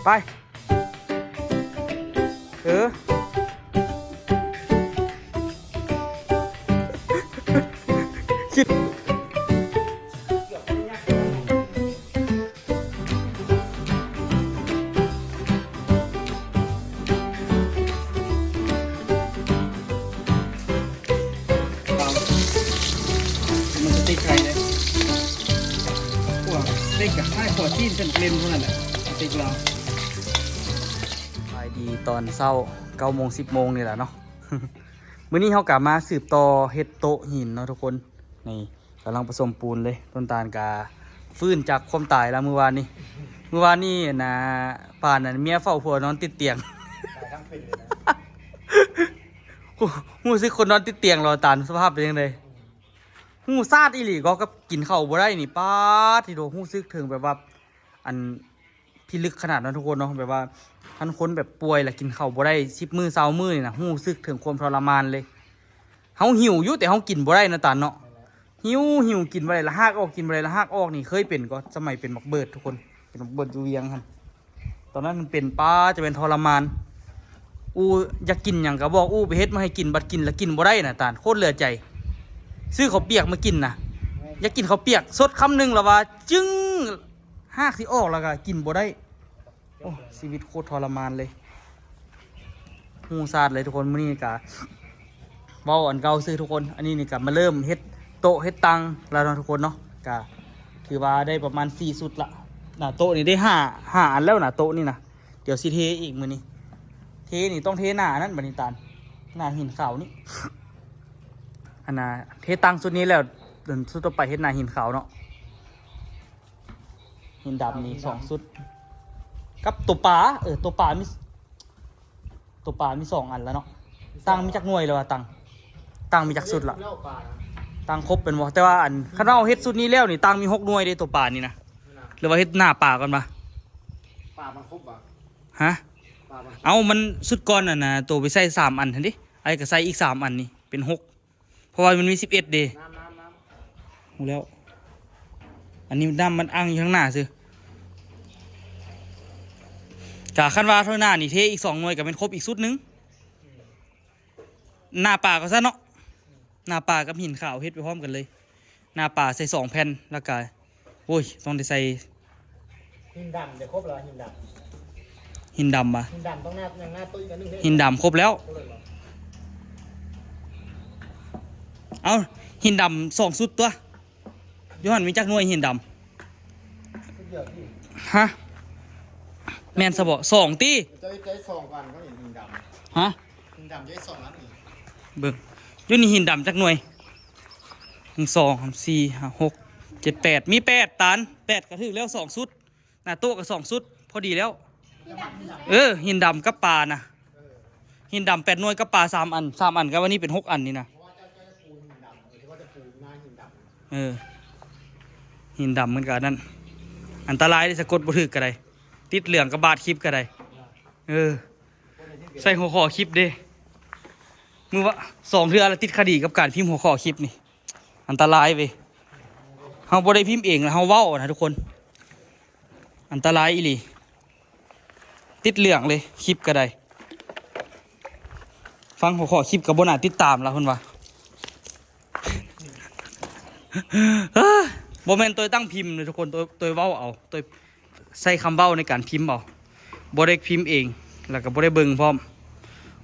ไปเออคิดมันสติ๊กไก่เลยพวกสติ๊กกับให้ขวดที่เป็นเล่นพวกนั้นแหละสติ๊กเราไปดีตอนเช้า9 โมง 10 โมงนี่แหละเนาะ มื้อนี้เขากลับมาสืบต่อเฮ็ดโต๊ะหินเนาะทุกคนนี่กำลังผสมปูนเลยต้นตาลกาฟื้นจากความตายแล้วเมื่อวานนี้นะป่านนั้นเมียเฝ้าผัวนอนติดเตียง หูซึกคนนอนติดเตียงรอตาลสภาพเป็นยังไงหูซาดอีหลีก็กินข้าวบ่ได้นี่ป้าที่โดหูซึกถึงแบบว่าอันพิลึกขนาดนั้นทุกคนเนาะแบบว่าท่านคนแบบป่วยแหละกินข้าวบ่ได้10 มื้อ20 มื้อนี่นะหูซึกถึงความทรมานเลยเฮาหิวอยู่แต่เฮากินบ่ได้นะตาลเนาะหิวกินบ่ได้ละหากออกกินบ่ได้ละหากออกนี่เคยเป็นก็สมัยเป็นบักเบิดทุกคนเป็นบักเบิดอยู่เวียงหั่นตอนนั้นมันเป็นป้าจะเป็นทรมานอยากกินอย่างก็บอกไปเฮ็ดมาให้กินบัดกินแล้วกินบ่ได้น่ะตาลโคตรเหลือใจซื้อข้าวเปียกมากินน่ะอยากกินข้าวเปียกสดคำนึงแล้วว่าจึ้งหากสิออกแล้วก็กินบ่ได้โอ้ชีวิตโคตรทรมานเลยหูซาดเลยทุกคนมื้อนี้ก็เว้าอันเก่าซื้อทุกคนอันนี้นี่ก็มาเริ่มเฮ็ดโต๊ะเฮ็ดตังแล้วเนาะทุกคนเนาะก็ถือว่าได้ประมาณ4 สุดละน่ะโต๊ะนี่ได้5อันแล้วน่ะโต๊ะนี่นะเดี๋ยวสิเทอีกมื้อนี้เทนี่ต้องเทหน้านั่นบัดนี้ตาลหน้าหินขาวนี่อันน่ะเทตังสุดนี้แล้วเดินสุดต่อไปเฮ็ดหน้าหินขาวเนาะหินดำนี่2 สุดกับตัวปลาตัวปลามี2 อันแล้วเนาะตังมีจักหน่วยแล้วว่าตังมีจักสุดละตังครบเป็นบ่แต่ว่าอันคันเอาเฮ็ดสุดนี้แล้วนี่ตังมี6 หน่วยเด้ตัวปลานี่นะหรือว่าเฮ็ดหน้าปลาก่อนปะปลามันครบป่ะฮะเอามันสุดก่อนน่ะนะตัวไปใส่3 อันทันดิไอ้ก็ใส่อีก3 อันนี่เป็น6เพราะว่ามันมี11เดย์หูแล้วอันนี้น้ำมันอังอยู่ข้างหน้าซื้อกะขั้นว่าเท่าหน้านี่เทอีก2 หน่วยก็เป็นครบอีกสุดนึงหน้าป่าก็ซะเนาะหน้าป่ากับหินขาวเฮ็ดไปพร้อมกันเลยหน้าป่าใส่2 แผ่นแล้วก็โอ้ยต้องได้ใส่หินดำจะครบแล้วหินดำหินดำปะหินดำต้องหน้าตุ้ยกันนึงหินดำครบแล้วเอาหินดำ2 สุดตัวยูหันมีจักหน่วยหินดำฮะแมนสบอ2 ตีจะ2 วันก็หินดำฮะหินดำจะ2 อันอีกเบิ่งยูนี่หินดำจักหน่วย1 2 3 4 5 6 7 8มี8ตัน8ก็ถึงแล้ว2 สุดหน้าโต๊ะก็2 สุดพอดีแล้วหินดำกับปลานะหินดำ8 หน่วยกับปลา3 อันก็วันนี้เป็น6 อันนี่นะหินดำเหมือนกันนั่นอันตรายที่สะกดบ่ถึกก็ได้ติดเหลืองกับบาดคลิปก็ได้ใส่หัวข้อคลิปเด้มือว่า2 เทื่อแล้วติดคดีกับการพิมพ์หัวข้อคลิปนี่อันตรายเว้ยเฮาบ่ได้พิมพ์เองแล้วเฮาเว้านะทุกคนอันตรายอีหลีติดเหลืองเลยคลิปก็ได้ฟังหัวข้อคลิปก็บ่น่าติดตามแล้วเพิ่นว่าโมเมนต์ตัวตั้งพิมพ์เลยทุกคนตัวเว้าเอาตัวใส่คำเว้าในการพิมพ์เอาบ่ได้พิมพ์เองแล้วก็บ่ได้เบิ่งพร้อม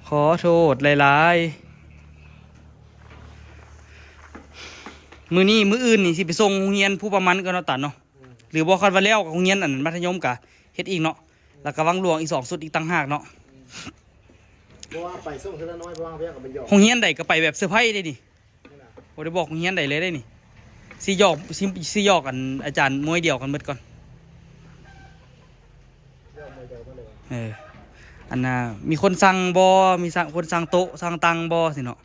ขอโทษหลายๆมื้อนี้มื้ออื่นนี่สิไปส่งโรงเรียนผู้ประมาณก็เนาะตันเนาะหรือบ่คันว่าแล้วโรงเรียนอันมัธยมกะเฮ็ดอีกเนาะแล้วก็วังหลวงอีก2 สุดอีกต่างหากเนาะเพราะว่าไปส่งเท่าน้อยเพราะว่าเพียงกับมันหยอกโรงเรียนใดก็ไปแบบเซอร์ไพรส์ได้นี่บ่ได้บอกโรงเรียนใดเลยได้นี่สิหยอกกันอาจารย์มวยเดียวกันเบิดก่อนอันน่ะมีคนสั่งบ่มีคนสั่งโต๊ะสั่งตังบ่สิเนาะ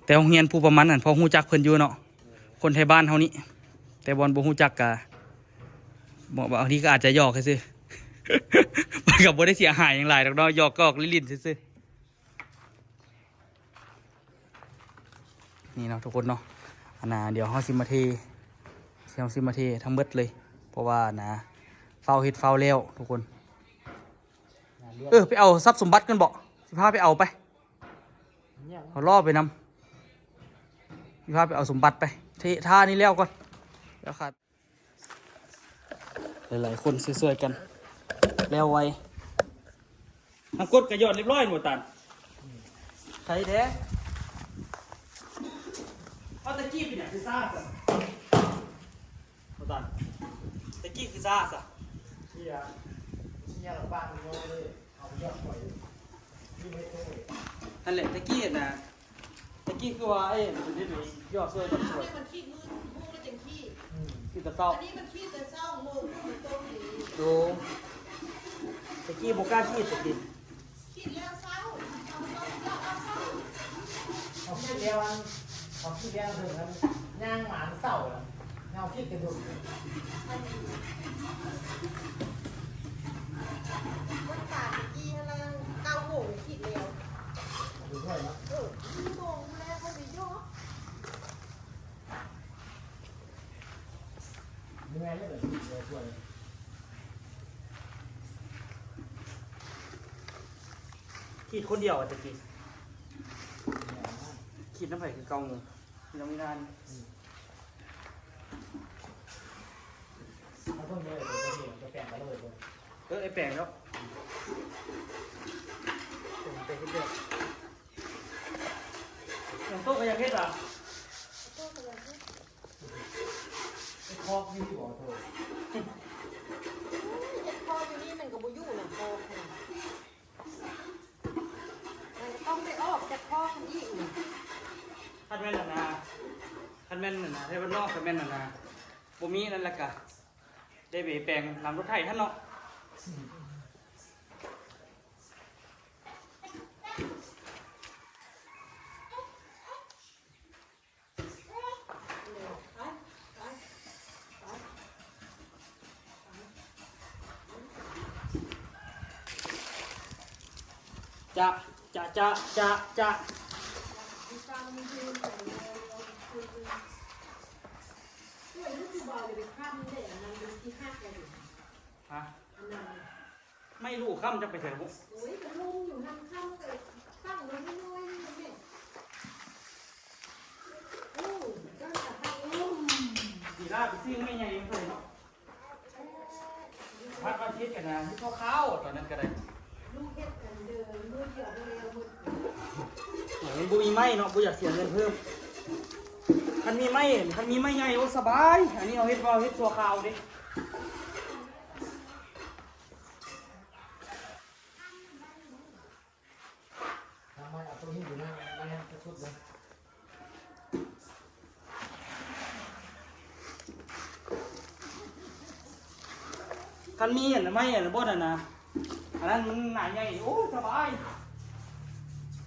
แต่โรงเรียนผู้ประมาณนั้นพอฮู้จักเพิ่นอยู่เนาะคนไทยบ้านเฮานี่แต่บ่ฮู้จักกะบอกว่าบางทีก็อาจจะหยอกซื่อมันก็บ่ได้เสียหายหยังหลายดอกเนาะหยอกก็ออกลิ้นซื่อนี่เนาะทุกคนเนาะอันน่ะเดี๋ยวเฮาสิมาเททั้งเบิดเลย ราะว่านะเฝ้าเฮ็ดเฝ้าแล้วทุกคน งานเลี้ยง ไปเอาทรัพย์สมบัติกันบ่สิพาไปเอาไป เนี่ย เขาล่อไปนำสิพาไปเอาสมบัติไปเทท่านี้แล้วก่อนแล้วครับหลายๆคนสวยๆกัน แล้วไวทางกดกระยอดเรียบร้อยหมดตันใช่แท้เอาตะกี้เป็นอย่างคือซ่าสิหมดตันตะกี้คือซ่าสิ เนี่ยเราบ้านมันก็เลยเอาไปยอดปล่อยที่ไม่ได้ นั่นแหละตะกี้นะตะกี้คือว่ามันได้ไปยอดสวยต้นสวย มันขี้มือมูแล้วจังขี้ ที่ตะเต้า อันนี้มันขี้แต่เศร้ามือมันต้มดี ดูตะกี้โบกล้าขี้ตะกี้ ขี้แล้วเศร้าเอาเศร้า เอาขี้เลี้ยงเอาขี้เลี้ยงถึงนั้นย่างหมาเศร้าแล้วเอาขี้กระดูก วันตาขี้ให้ละ9 โมงขี้แล้ว ดูด้วยนะ 4 โมงแล้วก็มีเยอะ ยังไงเนี่ยเดี๋ยวช่วย ขีดคนเดียวตะกี้ขีดน้ำไผ่คือเกางูขีดน้ำมินาน เอาต้นเลยจะแปลงกันเลย ไอ้แปลงแล้วไปขึ้นเดียวอย่างโต๊ะก็ยังเฮ็ดอ่ะ ไอ้คอกนี่ที่บอกเธอ เอ็ดพออยู่นี่มันก็บ่อยู่น่ะพอค่ะมันก็ต้องได้ออกจากพ่อมันอีกนี่ คันแม่นน่ะนะคันแม่นน่ะนะให้บ้านนอกคันแม่นน่ะนะบ่มีนั่นแหละกะได้ไปแปลงนำรถไถท่านเนาะ ไปไปไป จะจะ มีฟังมีเพลงแต่เราคุยกันเรื่องลูกที่บอกเลยเป็นภาพนี้เลยอันนั้นเป็นที่ห้ากันอยู่ ฮะ อันนั้น ไม่รู้ค่ำจะไปเสร็จบุ โอ้ยมันลงอยู่ทางข้างเลยข้างเลยไม่น้อยนี่เนี่ยโอ้ก็จะทางลุ่ม ดีล่าไปซิ่งไม่ใหญ่ยังเคยเนาะพัดวันอาทิตย์กันนะที่ข้าวๆตอนนั้นก็ได้ ลูกเฮ็ดกันเดินลูกเกี่ยวเร็วหมด มันบุมีไม้เนาะบุอยากเสียเงินเพิ่มมันมีไม้ใหญ่โอ้สบาย อันนี้เอาเฮ็ดว่าเฮ็ดตัวขาวดิ ทำไมเอาตัวนี้อยู่นะไม่งั้นจะสุดเลย คันมีอันนั้นไม้อันนั้นบ่นั่นนะอันนั้นมันหนาใหญ่โอ้สบาย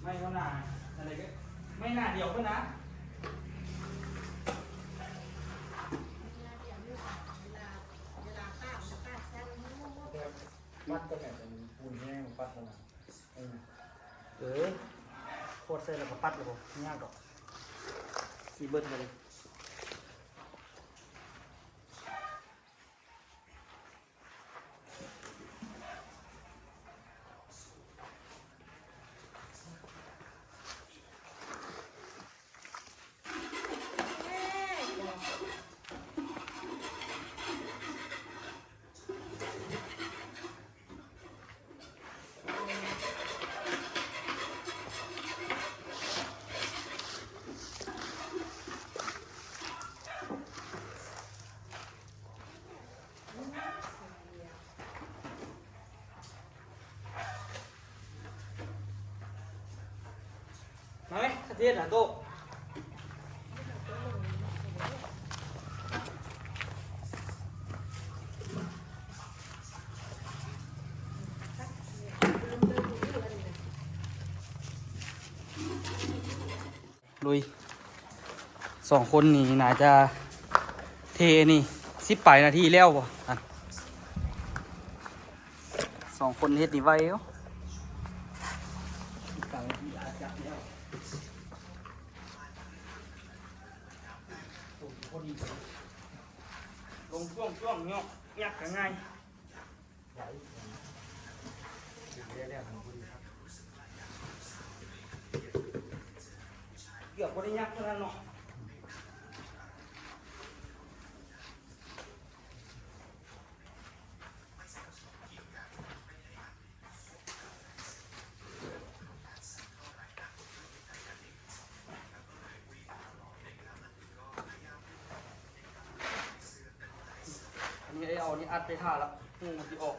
ไม่ก็หนาอะไรก็ไม่หนาเดียวก็นะ เวลาป้ามันป้าแซ่บมันหมด แต่ปัดก็แบบเป็นปูนแห้งปัดขนาด โคตรเซ่แล้วก็ปัดเลยผมไม่ยากดอกสีเบิดเลย มาไหมคาเทียนอ่ะโต๊ะลุย2 คนนี่น่าจะเทนี่18 นาทีแล้วป่ะอ่ะ2 คนเฮ็ดนี่ไวเอ้า ลงช่วงเนาะยักกันง่าย ไหวเรียกทางพอดีครับ เกือบบ่ได้ยักเท่านั้นเนาะอันนี้เอาอันนี้อัดไปท่าแล้วหูมันสิออก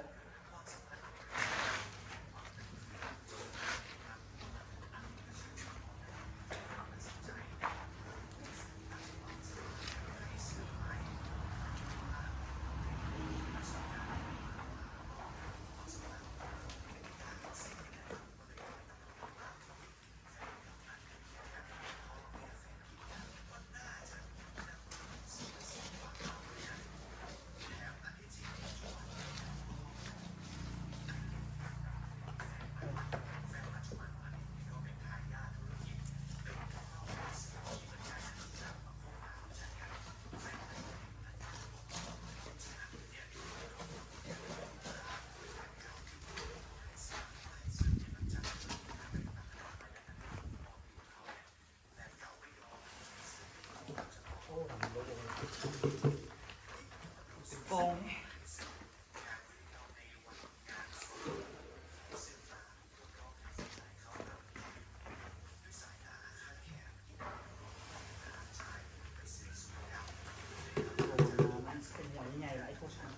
กองมันเป็นหัวใหญ่ๆหลายพวกนั้น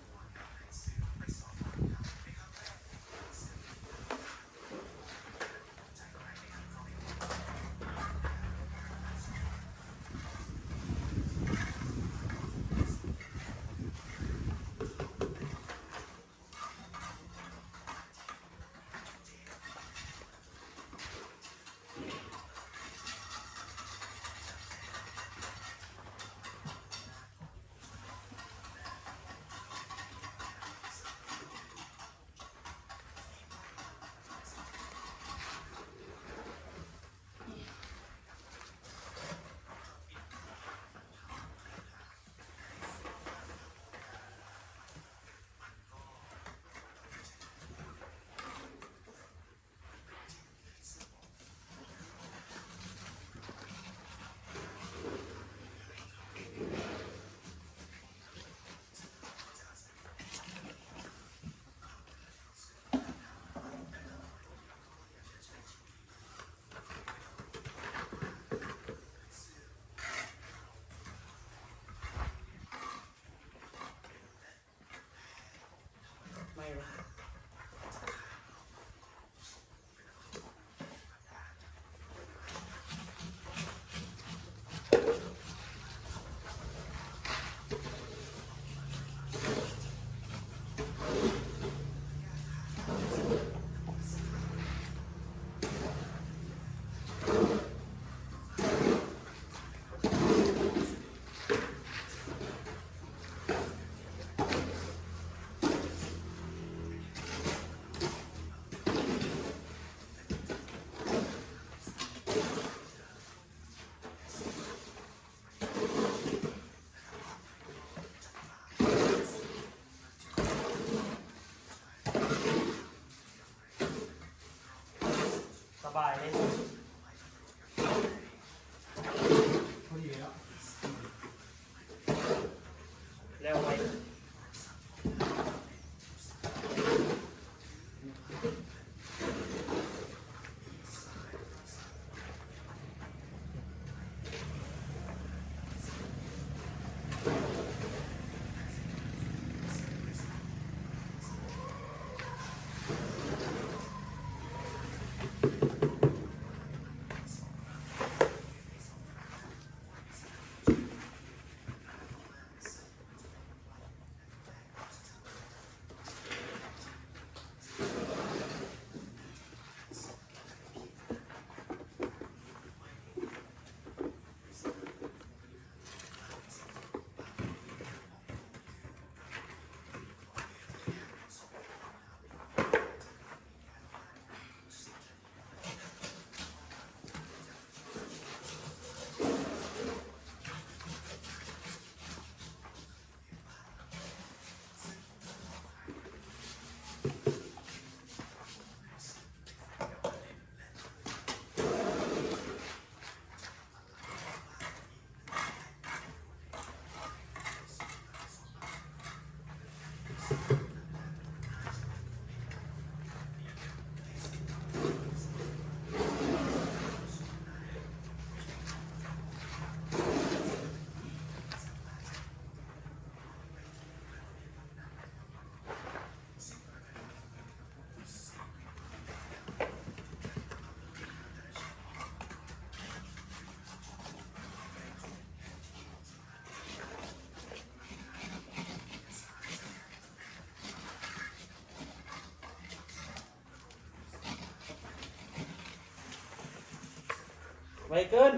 ไวเกิน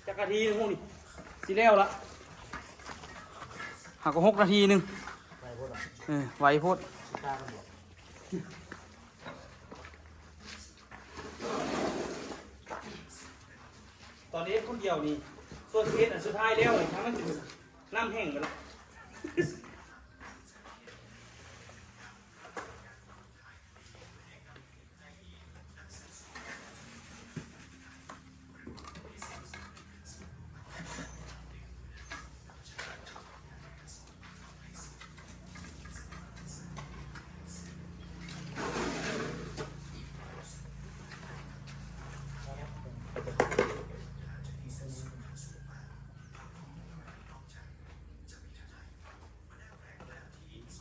จักนาทีนึงพวกนี้สิแล้วละหากก็6 นาทีนึง ไปพูดหรอ ไวโพด กล้ากันบอก ตอนนี้คนเดียวนี่ส่วน11อันสุดท้ายแล้วเลยทั้งมันเป็นน้ำแห้งไปแล้ว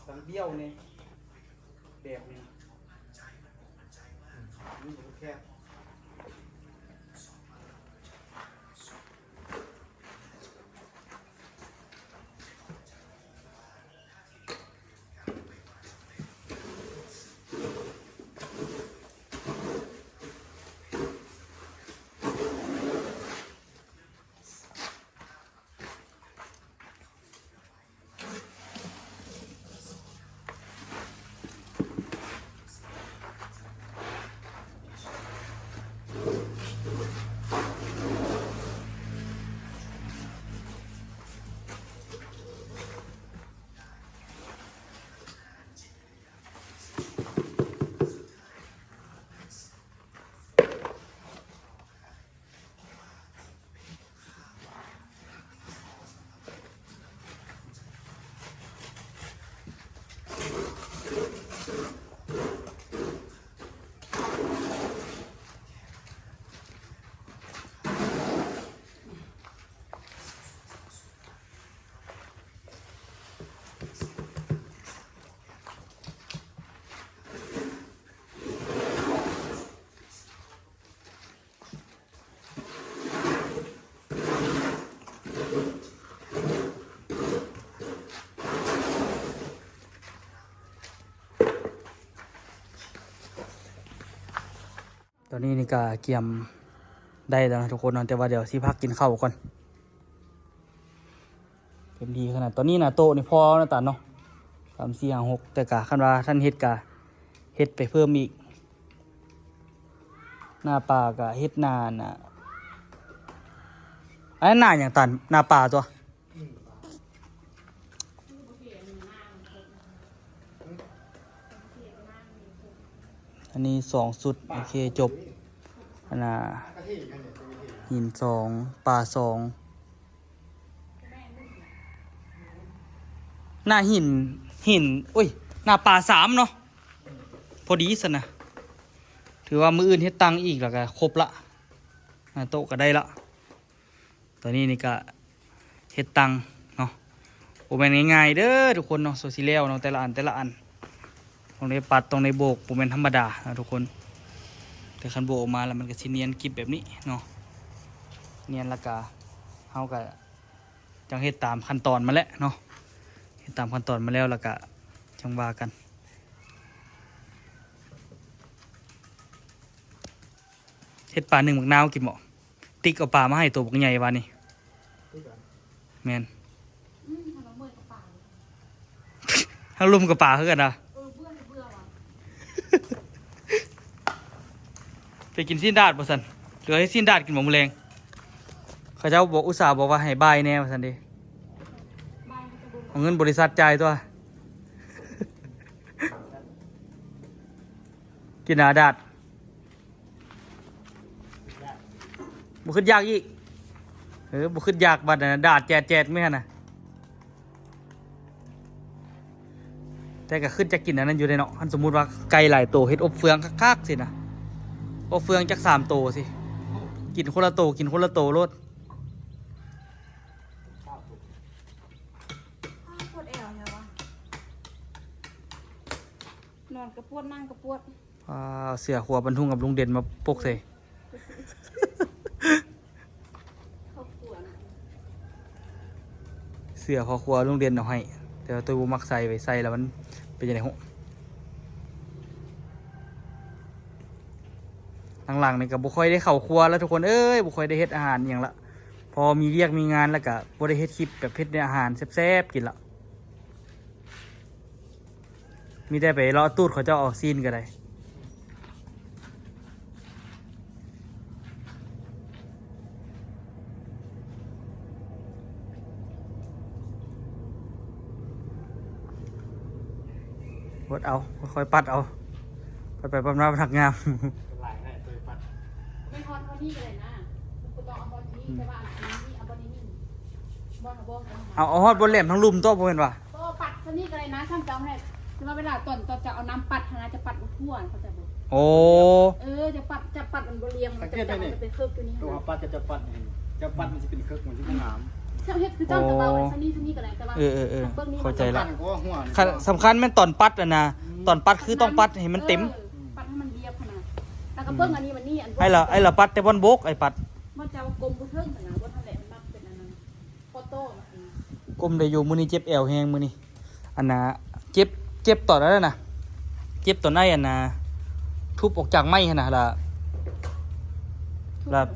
สังเบี้ยวเนี่ยแบบนี้นี่แค่ตอนนี้นี่ก็เกี่ยมได้แล้วนะทุกคนนะแต่ว่าเดี๋ยวสิพักกินข้าวก่อนเต็มทีขนาดตอนนี้นะโต๊ะนี่พอนะตาเนาะ3 4 5 6แต่กะคันว่าท่านเฮ็ดกะเฮ็ดไปเพิ่มอีกหน้าปลากะเฮ็ดนานอ่ะอันนั้นหน้าอย่างตันหน้าปลาตัวอันนี้2 สุดโอเคจบอันน่ะ กะทิกันเนี่ยเป็นกะทิ หิน2ปลา2หน้าหินโอ้ยหน้าปลา3เนาะพอดีสินะถือว่ามืออื่นเฮ็ดตังอีกแล้วก็ครบละหน้าโต๊ะก็ได้ละตอนนี้นี่ก็เฮ็ดตังเนาะโอ้แม่นง่ายๆเด้อทุกคนเนาะโซซิแล้วเนาะแต่ละอันต้องได้ปัดต้องได้โบกบ่แม่นธรรมดานะทุกคนแต่คันโบกออกมาแล้วมันก็สิเนียนกริบแบบนี้เนาะเนียนและกะเฮาก็จังเฮ็ดตามขั้นตอนมาแล้วเนาะเฮ็ดตามขั้นตอนมาแล้วก็จังว่ากันเฮ็ดปลา1 บักนาวกินบ่ติ๊กเอาปลามาให้ตัวบักใหญ่วานี่ พูดกัน แม่น ทำน้ำมือกับปาก เฮาลุมกับปลาคือกันน่ะ เบื่อว่ะ ไปกินซีนดาดบ่ซั่นเหลือให้ซีนดาดกินบ่มื้อแลงเขาเจ้าบอกอุตส่าห์บอกว่าให้บายแน่ว่าซั่นเด้ บ้านมันจะบุญ เอาเงินบริษัทจ่ายตัว กินหน้าดาดบ่ขึ้นยากอีกบ่ขึ้นยากบัดนั้นดาดแจดๆแม่นน่ะแต่ก็ขึ้นจะกินอันนั้นอยู่ได้เนาะคันสมมุติว่าไก่หลายโตเฮ็ดอบเฟืองคักๆสินะอบเฟืองจัก3 โตสิกินคนละโตโลด ปวดแอวไงวะนอนกระปวดนั่งกระปวด เสือขัวบรรทุกกับลุงเด่นมาปกใส่ เขาปวด เสือพอขัวลุงเด่นเอาให้แต่ว่าตัวบุมักใส่ไปใส่แล้วมันเป็นยังไงฮะ หลังๆนี่ก็บ่ค่อยได้เข้าครัวแล้วทุกคนเอ้ยบ่ค่อยได้เฮ็ดอาหารอหย่างละพอมีเรียกมีงานแล้วก็บ่ได้เฮ็ดคลิปแบบเฮ็ดอาหารแซ่บๆกินละมีแต่ไปรอตูดเขาเจ้าเอาซีนก็ได้วดเอาค่อยๆปัดเอาไปๆปั๊มน้ำผักงาม หลายแน่ตัวปัด ไม่ฮอนเขานี่เลยนะกูต้องเอาบอลนี้แต่ว่าอันนี้เอาบอลนี้นี่บอลเอาบอล เอาฮอดบนแหลมทั้งลุมโต๊ะบ่เห็นว่ะ ก็ปัดเขานี่ก็เลยนะช่างจำให้คือว่าเวลาตอนจะเอาน้ำปัดนะจะปัดทั่วเขาใจบ่ โอ้ จะปัดมันบเรียงมันจะเป็นเครือบตัวนี้ ตัวปัดจะปัดเห็นจะปัดมันจะเป็นเครื่องมันจะเป็นน้ำ เจ้าเฮ็ดคือเจ้าจะเบาไว้ซันนี่ก็เลยแต่ว่า เออเข้าใจละ ก็หัว สำคัญแม่นตอนปัดอะนะตอนปัดคือต้องปัดให้มันเต็ม ปัดให้มันเรียบขนาดแล้วก็เบิ้งอันนี้มันนี่อัน ไอ้ละปัดแต่บนบกไอ้ปัด มันจะกลมบุเทิงขนาดว่าทะเลมันมักเป็นอันนั้นโฟโต้ กลมได้อยู่มื้อนี้เจ็บแอวแฮงมื้อนี้อันน่ะเจ็บตอนนั้นน่ะเจ็บตอนไหนอันน่ะทุบออกจากไม้หั่นน่ะล่ะ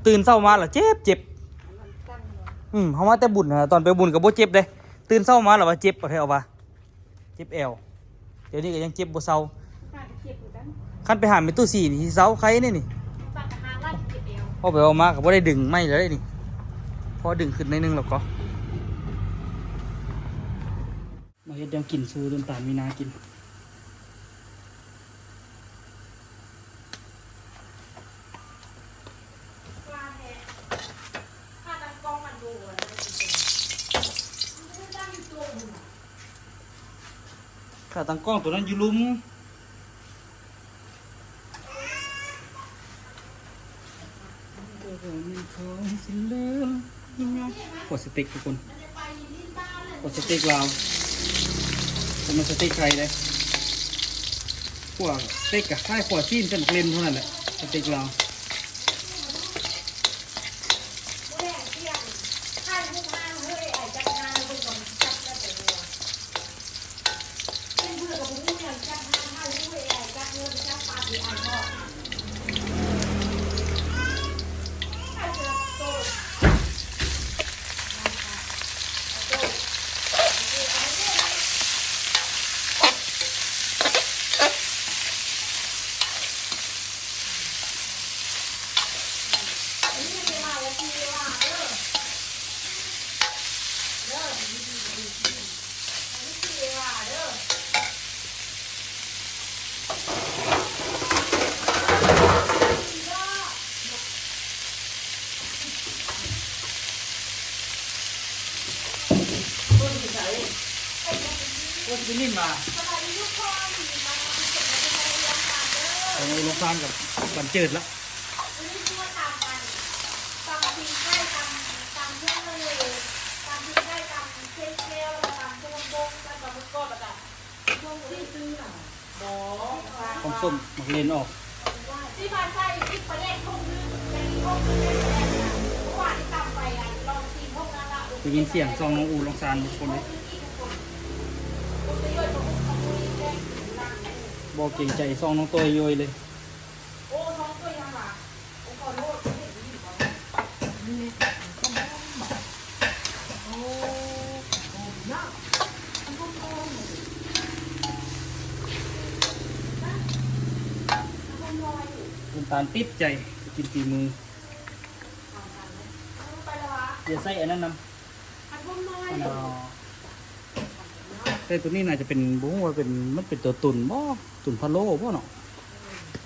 ตื่นเช้ามาล่ะเจ็บเฮามาแต่บุญน่ะตอนไปบุญก็บ่เจ็บเด้ตื่นเช้ามาล่ะว่าเจ็บบ่แท้เอาว่าเจ็บแอวเดี๋ยวนี้ก็ยังเจ็บบ่เซา การเจ็บเหมือนกัน คันไปหาเมตุ4นี่เซาใครนี่นี่ ปากกระหางล่าเจ็บเอว พอไปเอามาก็บ่ได้ดึงไม้เลยนี่พอดึงขึ้นหน่อยนึงแล้วก็มาเฮ็ดแนวกินสู่ต้นตาลมีนากิน ปลาแท้ถ้าดังกองมันดูอะไรไม่ได้มีตัวมัน ขาตั้งกล้องตัวนั้นอยู่ลุมกดสติ๊กทุกคนกดสติ๊กลาวจะมาสติ๊กใครเลยพวกสติ๊กกับค่ายขวดซีนจะหมกเลนเท่านั้นแหละสติ๊กลาวก็จะนิ่มมาเอาลงฟานกับบันเจิดแล้วของส้มหมักเลนออกที่บ้านใช่ที่ประเทศทุ่งนึงเป็นทุ่งนึงเป็นเมื่อวานที่ตามไปอ่ะลองทีพวกนั้นละ ได้ยินเสียงซองน้องอูลองซานทุกคนเลยบอกเก่งใจซองน้องตัวย่อยเลย โอ้ท้องตัวยังหล่ะโอ้ขอโทษเห็นอยู่ก่อนโอ้ยากมันก็โกงมันลอยอยู่ น้ำตาลติดใจกินฝีมือ ไปแล้ววะ อย่าใส่อันนั้นน้ มันก็ลอย ำ อยู่ แต่ตัวนี้น่าจะเป็นบุ้งว่าเป็นมันเป็นตัวตุ่นบ่ตุ่นพะโล้บ่เนาะ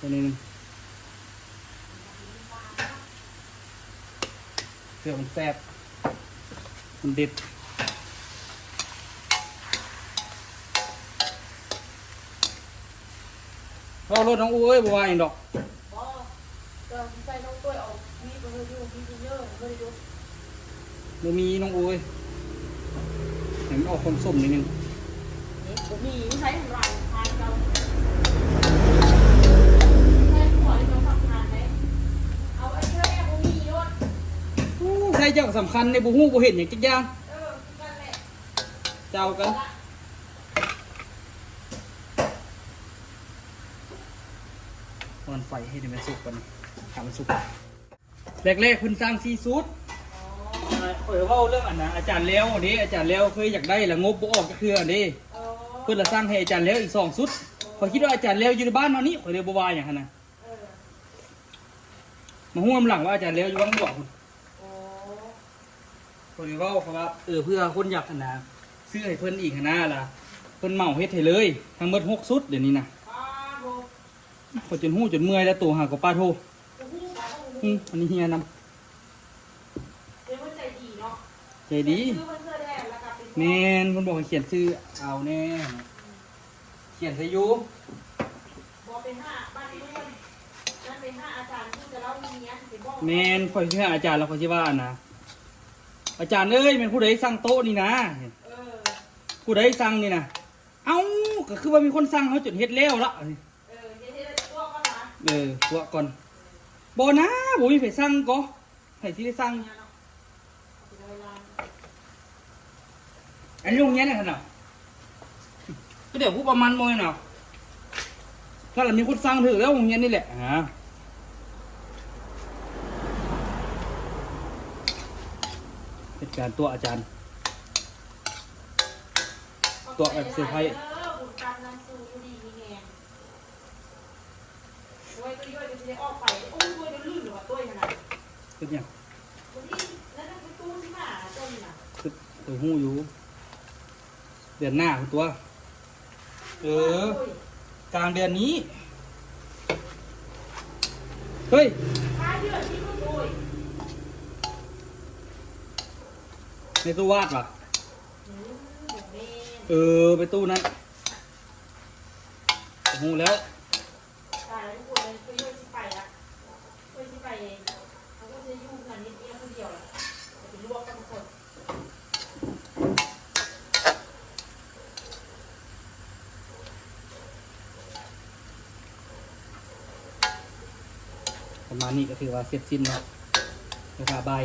ตัวนี้นึงเพื่อมันแซ่บมันเด็ดเรารถน้องอู้เอ้ยบัวาอย่างดอก อ๋อก็ใส่น้องตัวออกมีก็เลยดูมีเยอะเลยดู บ่มีน้องอู้เอ้ยเห็นมันออกส้มๆนิดนึง นี่ผมมีใช้ของเราทานเราใช้หัวที่เราทำทานไหมเอาไอ้เชื่อแม่ผมมียศ ใช่เจ้าสำคัญในบุหูบุเห็นอย่างจักอย่าง นั่นแหละ เจ้ากันวันไฟให้ได้มันสุกกัน ถามมันสุกแรกๆเพิ่นสร้างซีซูดเปิดว่าเรื่องอันนะอาจารย์เลี้ยวนี่อาจารย์เลี้ยวเคยอยากได้ละงบบ่ออกจะคืออันนี้เพิ่นละสร้างให้อาจารย์เลี้ยวอีก2 ชุดพอคิดว่าอาจารย์เลี้ยวอยู่ในบ้านเนาะนี่ข่อยเลยบ่ว่าหยังหั่นน่ะมาฮู้นำหลังว่าอาจารย์เลี้ยวอยู่วังบ่พุ่นข่อยเว้าเขาว่าเพื่อคนอยากหั่นน่ะซื้อให้เพิ่นอีกหั่นน่ะล่ะเพิ่นเหมาเฮ็ดให้เลยทั้งหมด6 ชุดเดี๋ยวนี้น่ะข่อยจนฮู้จนเมื่อยแล้วตัวหากับป้าโทอันนี้เฮียนำใจดีแมนคนบอกให้เขียนชื่อเอาแน่เขียนใส่ยูแมนคอยชื่ออาจารย์แล้วคอยชื่อว่านะอาจารย์เอ้ยเป็นผู้ใดสั่งโต๊ะนี่นะผู้ใดสั่งนี่นะเอ้าก็คือว่ามีคนสั่งเขาจดเฮ็ดแล้วละตัวก่อนบ่นะบ่มีไผสั่งก็ไผสิได้สั่งอันนี้โรงเรียนเนี่ยขนาดก็เดี๋ยวผู้ประมาณโมยเนาะถ้าเรามีคนสร้างถือแล้วโรงเรียนนี่แหละเป็นการตัวอาจารย์ตัวแบบเซอร์ไพรส์เป็นยังตัวหูอยู่เดือนหน้าตัวกลางเดือนนี้เฮ้ยในตู้วาดป่ะไปตู้นั้นหูแล้วประมาณนี้ก็ถือว่าเสร็จสิ้นเนาะนะคะบาย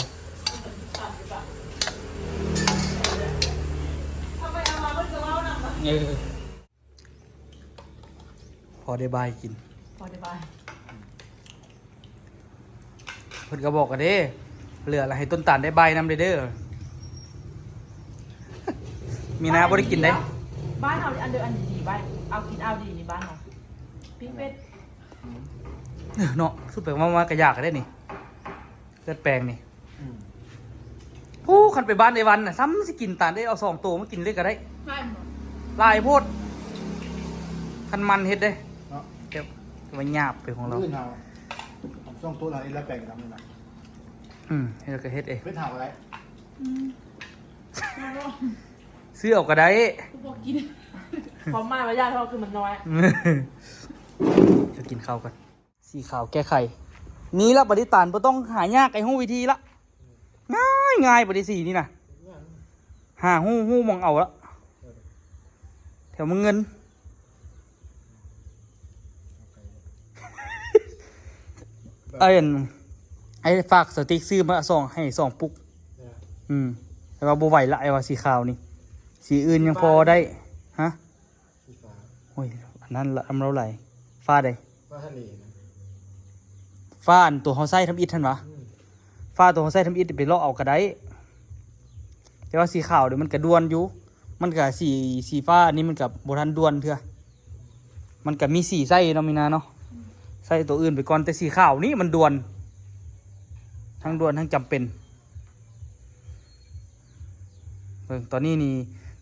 พอได้บายกินพอได้บายเพิ่นก็บอกกันเด้เหลืออะไรให้ต้นตาลได้บายนำเด้อมีนาบ่ได้กินได้บ้านเอาอันเดียวอันดีบ้านเอากินเอาดีในบ้านเราปิ้งเป็ดเนาะสุดแปลว่ามากระยากกันได้นี่เลือดแปลงนี่คันไปบ้านในวันน่ะซ้ำสิกินตาลได้เอา2 ตัวมากินเลยก็ได้ลายโพดคันมันเฮ็ดได้เก็บมันหยาบไปของเราช่องตัวเราเองแล้วแปลงทำนี่นะเฮ็ดก็เฮ็ดเองไม่ถามอะไรซื้อออกก็ได้บอกกินพร้อมมาระยะเท่าคือมันน้อยจะกินข้าวกันสีขาวแก้ไขมีแล้วปฏิตานบ่ต้องหายากไอ้หู้วิธีละง่ายปฏิสีนี่นะหาหู้มองเอาละแถวมึงเงินไอ้ฝากสติ๊กซื้อมาให้2 ปุกแต่ว่าบ่ไหวละไอ้ว่าสีขาวนี่สีอื่นยังพอได้ฮะโอ้ยอันนั้นละเราไหลฟ้าใดฟ้าทะเลฟ้าอันตัวเขาใส่ทำอิฐท่านวะฟ้าตัวเขาใส่ทำอิฐไปเลาะเอากระไดแต่ว่าสีขาวเดี๋ยวมันกระดวนอยู่มันกับสีฟ้าอันนี้มันกับโบราณดวนเถอะมันกับมีสีไส้เนาะมีนาเนาะใส่ตัวอื่นไปก่อนแต่สีขาวนี้มันดวนทั้งดวนทั้งจำเป็นตอนนี้นี่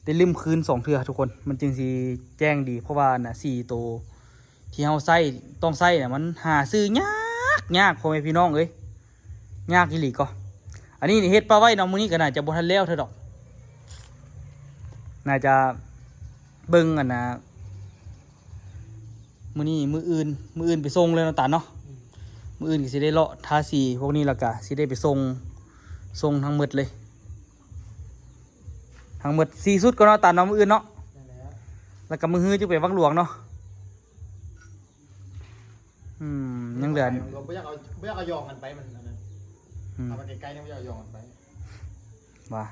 ได้ลืมคืน2 เทื่อทุกคนมันจึงสีแจ้งดีเพราะว่าน่ะ4 ตัวที่เราใส่ต้องใส่เนี่ยมันหาซื้อยากพ่อแม่พี่น้องเอ้ยยากอีหลีก็อันนี้นี่เฮ็ดปลาไว้เนาะมื้อนี้ก็น่าจะบ่ทันแล้วเท่าดอกน่าจะเบิ่งอันน่ะมื้อนี้มื้ออื่นไปส่งเลยเนาะตาเนาะมื้ออื่นก็สิได้เลาะทาสีพวกนี้แล้วก็สิได้ไปส่งทั้งหมดเลยทั้งหมด4 ชุดก็เนาะตาเนาะมื้ออื่นเนาะแล้วก็มื้อฮื้อจะไปวังหลวงเนาะยังเหลือไม่อยากเอายองกันไปมันเอาไปไกลๆเนี่ยไม่อยากเอายองกันไปว่า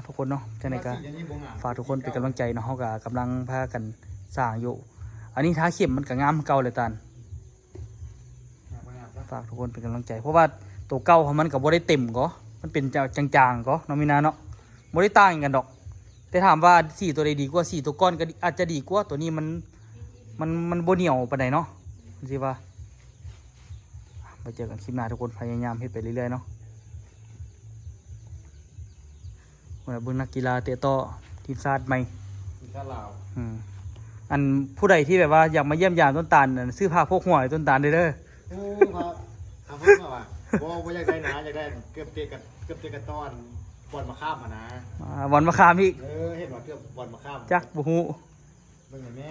ทุกคนเนาะจังได๋ก็ฝากทุกคนเป็นกำลังใจเนาะเฮาก็กำลังพากันสร้างอยู่อันนี้ท้าเข็มมันก็งามเก่าเลยตาล ฝากทุกคนเป็นกำลังใจเพราะว่าตัวเก่าของมันก็บ่ได้เต็มก็มันเป็นจางๆก็เนาะมีนาเนาะบ่ได้ต่างกันดอกแต่ถามว่าสีตัวใดดีกว่าสีตัวก้อนก็อาจจะดีกว่าตัวนี้มันบ่เหนียวปานใดเนาะสิว่าไปเจอกันคลิปหน้าทุกคนพยายามเฮ็ดไปเรื่อยๆเนาะวันนี้เบิ่งนักกีฬาเตะต่อทีมชาติใหม่ มีข้าวลาว อันผู้ใดที่แบบว่าอยากมาเยี่ยมยามต้นตาลน่ะซื้อผ้าพกหัวให้ต้นตาลเด้อ โอ้ครับทำเพิ่มมาว่ะบ่อยากได้นะอยากได้เกือบเตะกันตอนบอลมาข้ามมานะ บอลมะขามอีก เห็นว่าเกือบบอลมาข้าม จักบ่ฮู้ เบิ่งหน่อยแม่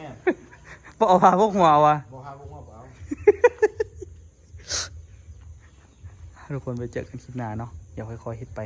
บ่เอาผ้าพกหัวเอาว่ะ บ่ข้ามบ่ว่าบ่เอา ทุกคนไปเจอกันคลิปหน้าเนาะเดี๋ยวค่อยๆเฮ็ดไป